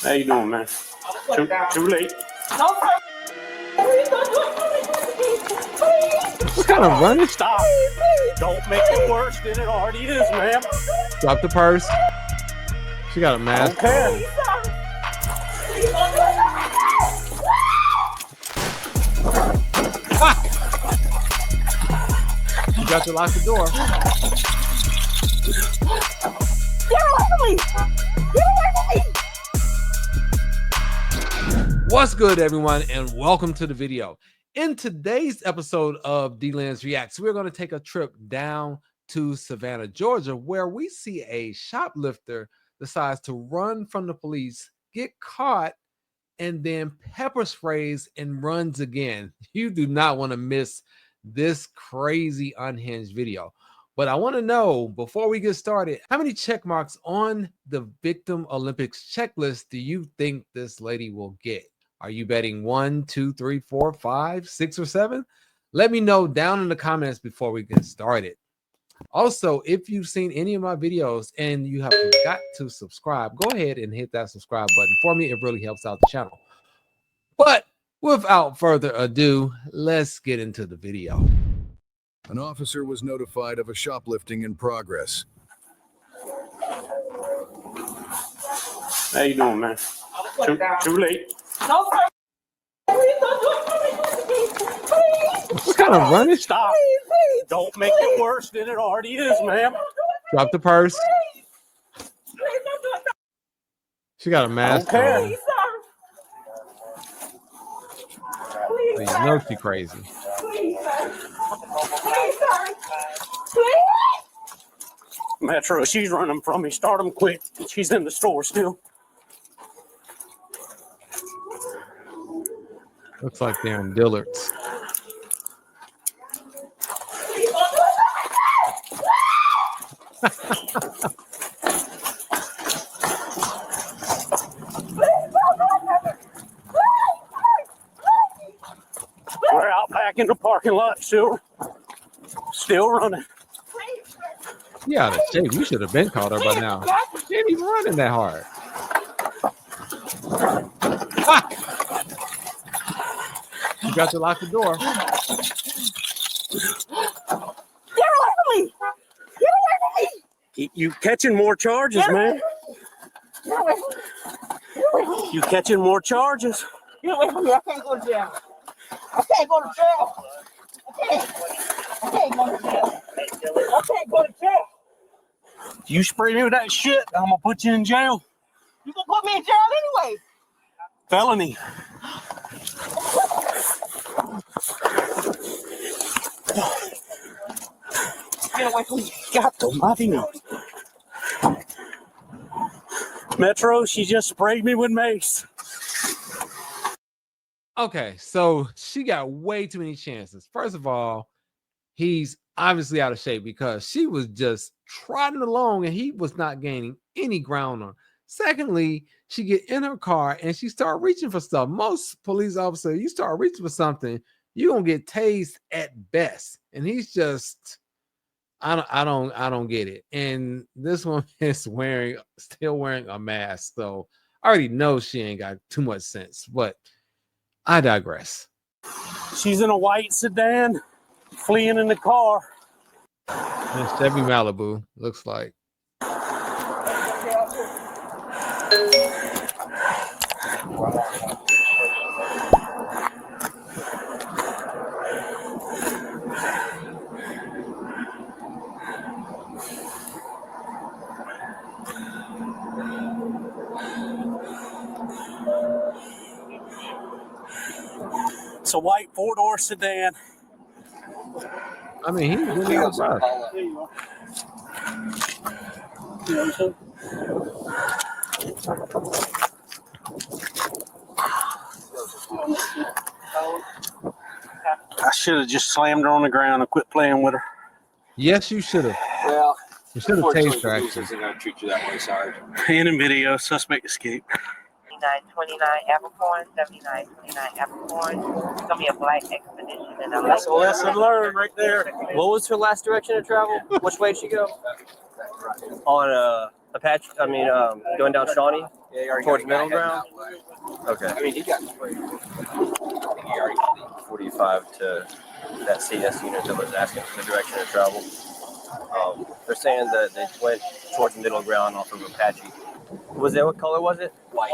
How you doing, man? Too late. What kind of running? Stop. Don't make it worse than it already is, ma'am. Drop the purse. She got a mask. Okay. You got to lock the door. Get away from me! Get away from me! What's good, everyone, and welcome to the video. In today's episode of Delinz Reacts, we're going to take a trip down to Savannah, Georgia, where we see a shoplifter decides to run from the police, get caught, and then pepper sprays and runs again. You do not want to miss this crazy unhinged video. But I want to know, before we get started, how many check marks on the Victim Olympics checklist do you think this lady will get? Are you betting 1, 2, 3, 4, 5, 6, or 7? Let me know down in the comments before we get started. Also, if you've seen any of my videos and you have forgot to subscribe, go ahead and hit that subscribe button for me. It really helps out the channel. But without further ado, let's get into the video. An officer was notified of a shoplifting in progress. How you doing, man? Too late. No, sir. What kind of running? Stop. Don't make it worse than it already is, ma'am. Drop the purse. She got a mask. Okay. So you know she crazy. Metro, she's running from me. Start them quick. She's in the store still. Looks like they're in Dillard's. We're out back in the parking lot still running. Yeah, out of shape. You should have been caught her by now. She ain't even running that hard. Ah! You got to lock the door. Get away from me! Get away from me! You catching more charges, man. Get away from me! Get away from me! You catching more charges. Get away from me! I can't go to jail. I can't go to jail. I can't go to jail. I can't go to jail. You spray me with that shit, I'm gonna put you in jail. You gonna put me in jail anyway? Felony. Get away from me! Got the mighty no. Metro, she just sprayed me with mace. Okay, so she got way too many chances. First of all, he's obviously out of shape because she was just trotting along and he was not gaining any ground on her. Secondly, she get in her car and she start reaching for stuff. Most police officers, you start reaching for something, you're gonna get tased at best. And he's just, I don't get it. And this one is still wearing a mask, so I already know she ain't got too much sense, but I digress. She's in a white sedan, fleeing in the car. And Chevy Malibu looks like. It's a white four-door sedan. I mean, he's really outside. I should have just slammed her on the ground and quit playing with her. Yes, you should have. Well, You should have tased her, police actually. isn't going to treat you that way, sorry. And in video, suspect escape. 7929 Abercorn, 7929 Abercorn. It's gonna be a black expedition, and I'm That's a lesson learned right there. What was her last direction of travel? Which way did she go? On Apache. I mean, going down Shawnee. Towards middle ground? Okay. I mean, he got sprayed. I think he already 45 to that CS unit that was asking for the direction of travel. They're saying that they went towards middle ground off of Apache. Was that what color was it? white.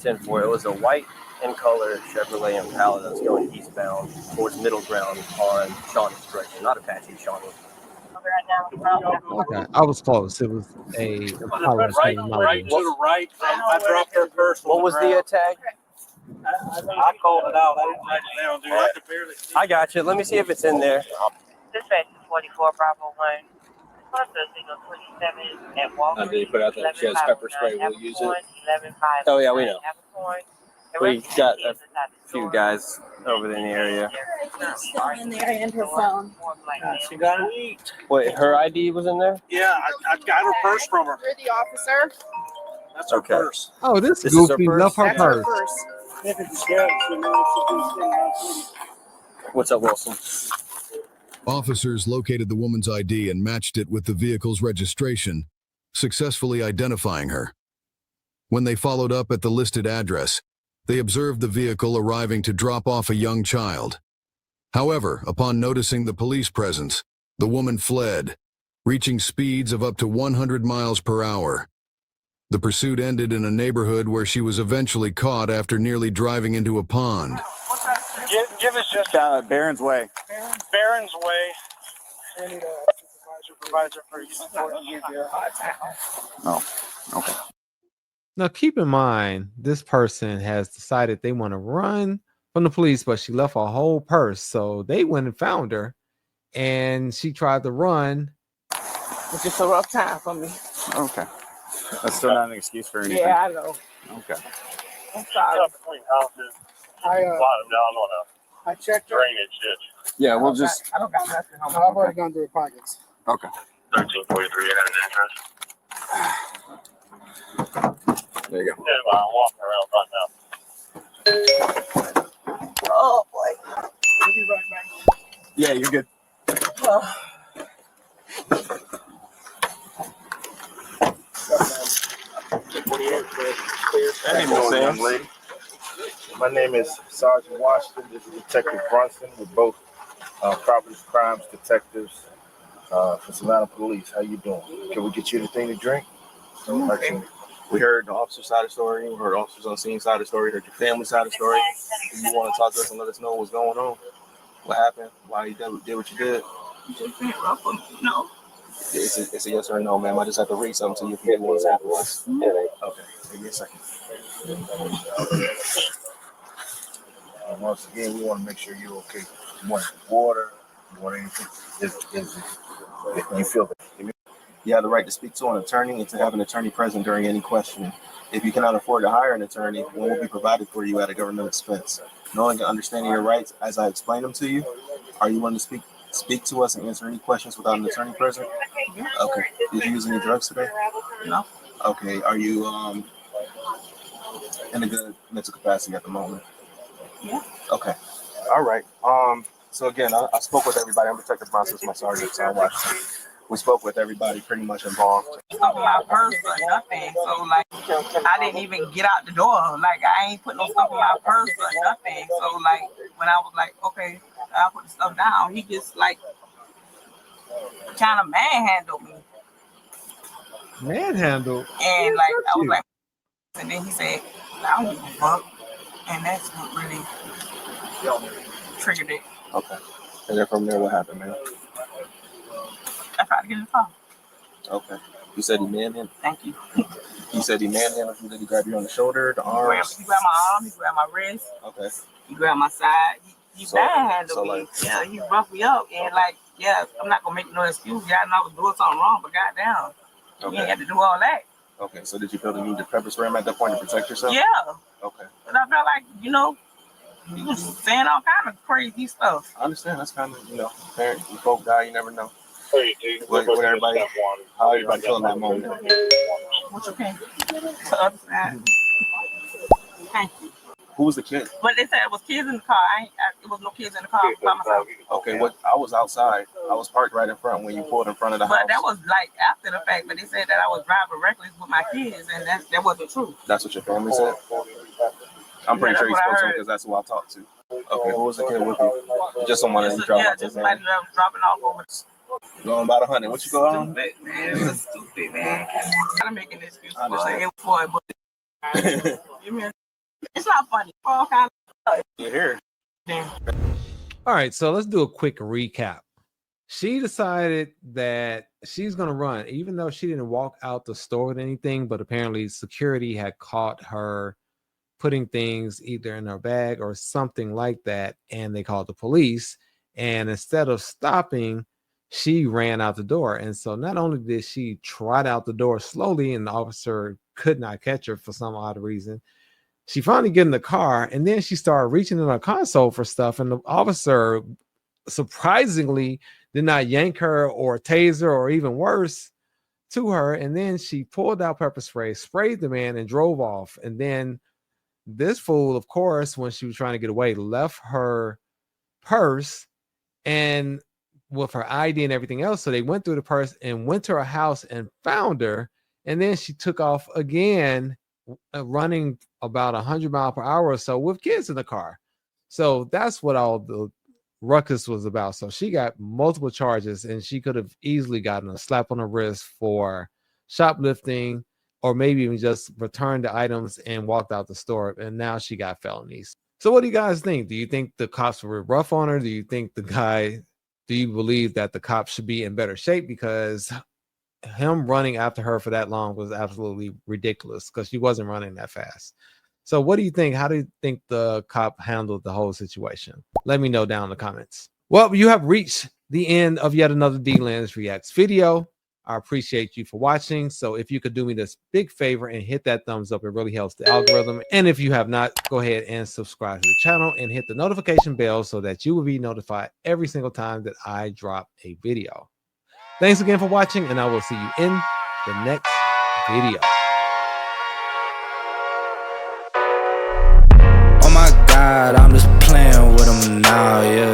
10-4. It was a white in color Chevrolet Impala that's going eastbound towards middle ground on Shawnee's direction, not Apache, Shawnee. Okay, I was close. It was a Impala Right, came right out. to the right. I dropped her first. What was the tag? I called it out. I didn't write it down, dude. I could barely see. I got you. Let me see if it's in there. Dispatch is 44 Bravo 1. Sponsor signal 27 at Walker. They put out that she has pepper spray. We'll use it. Oh, yeah, we know. We got a few guys over in the area. Still in there and her phone. She got to eat. Wait, her ID was in there? Yeah, I got her purse from her. You're the officer. That's her Okay. purse. Oh, this This is her goofy purse? left her That's her purse. purse. What's up, Wilson? Officers located the woman's ID and matched it with the vehicle's registration, successfully identifying her. When they followed up at the listed address, they observed the vehicle arriving to drop off a young child. However, upon noticing the police presence, the woman fled, reaching speeds of up to 100 miles per hour. The pursuit ended in a neighborhood where she was eventually caught after nearly driving into a pond. Give us just Barron's Way. Barron's Way. We need a supervisor for you. Oh, okay. Now, keep in mind, this person has decided they want to run from the police, but she left a whole purse. So they went and found her, and she tried to run. It's just a rough time for me. Okay. That's still not an excuse for anything. Yeah, I know. Okay. I'm sorry. I checked her. Yeah, we'll just. I don't got nothing. I've already gone through the pockets. Okay. 1343, you had an address? There you go. Yeah, I'm walking around right now. Oh boy. I'll be right back. Yeah, you're good. My name is Sergeant Washington. This is Detective Brunson. We're both property crimes detectives for Savannah Police. How you doing? Can we get you anything to drink? Okay. We heard the officer side of the story. We heard officers on the scene side of the story. Heard your family side of the story. Do you want to talk to us and let us know what's going on? What happened? Why you did what you did? Just been rough on me. No. It's a yes or a no, ma'am. I just have to read something to you if you get one example. Okay. Give me a second. Once again, we want to make sure you're okay. You want water? You want anything? You feel that? You have the right to speak to an attorney and to have an attorney present during any questioning. If you cannot afford to hire an attorney, one will be provided for you at a government expense. Knowing and understanding your rights as I explained them to you, are you willing to speak to us and answer any questions without an attorney present? Okay. Did you use any drugs today? No. Okay. Are you in a good mental capacity at the moment? Yeah. Okay. All right. So again, I spoke with everybody. I'm Detective Bronson, my sergeant, so I watched. We spoke with everybody pretty much involved. Stuff in my purse or nothing. So like, I didn't even get out the door. Like, I ain't put no stuff in my purse or nothing. So like, when I was like, okay, I'll put the stuff down, he just like kind of manhandled me. Manhandle? And like, I was like, and then he said, I don't give a fuck. And that's what really triggered it. Okay. And then from there, what happened, man? I tried to get in the car. Okay. You said he manhandled? Thank you. You said he manhandled you? Did he grab you on the shoulder, the arms? He grabbed my arm, he grabbed my wrist. Okay. He grabbed my side. He manhandled so me. like, Yeah, he roughed me up. And like, yeah, I'm not going to make no excuse. Yeah, I know I was doing something wrong, but goddamn, you ain't got to do all that. Okay, so did you feel the need to pepper spray him at that point to protect yourself? Yeah. Okay. But I felt like, you know, he was saying all kind of crazy stuff. I understand. That's kind of, you know, parent, you both die, you never know. Hey, What everybody, how everybody feeling that moment? What you can. To understand. Thank you. Who was the kid? But they said it was kids in the car. It was no kids in the car by myself. Okay, what? I was outside. I was parked right in front when you pulled in front of the house. But that was like after the fact. But they said that I was driving reckless with my kids, and that wasn't true. That's what your family said? I'm pretty sure you spoke to him because that's who I talked to. Okay, who was the kid with you? Just someone that you dropped off. Just somebody that was dropping off over. Going about 100. What you go on? Stupid, man. It was stupid, man. I'm making an excuse for it, but it's not funny. All kind of stuff. You're here. Damn. All right, so let's do a quick recap. She decided that she's going to run, even though she didn't walk out the store with anything, but apparently security had caught her putting things either in her bag or something like that, and they called the police. And instead of stopping, she ran out the door. And so not only did she trot out the door slowly and the officer could not catch her for some odd reason, she finally get in the car, and then she started reaching in her console for stuff, and the officer surprisingly did not yank her or tase her or even worse to her. And then she pulled out pepper spray, sprayed the man, and drove off. And then this fool, of course, when she was trying to get away, left her purse and with her ID and everything else. So they went through the purse and went to her house and found her. And then she took off again, running about 100 miles per hour or so with kids in the car. So that's what all the ruckus was about. So she got multiple charges, and she could have easily gotten a slap on the wrist for shoplifting, or maybe even just returned the items and walked out the store. And now she got felonies. So what do you guys think? Do you think the cops were rough on her? Do you believe that the cops should be in better shape? Because him running after her for that long was absolutely ridiculous, because she wasn't running that fast. So what do you think? How do you think the cop handled the whole situation? Let me know down in the comments. Well, you have reached the end of yet another Delinz Reacts video. I appreciate you for watching. So if you could do me this big favor and hit that thumbs up, it really helps the algorithm. And if you have not, go ahead and subscribe to the channel and hit the notification bell so that you will be notified every single time that I drop a video. Thanks again for watching, and I will see you in the next video. Oh my God, I'm just playing with them now, yeah.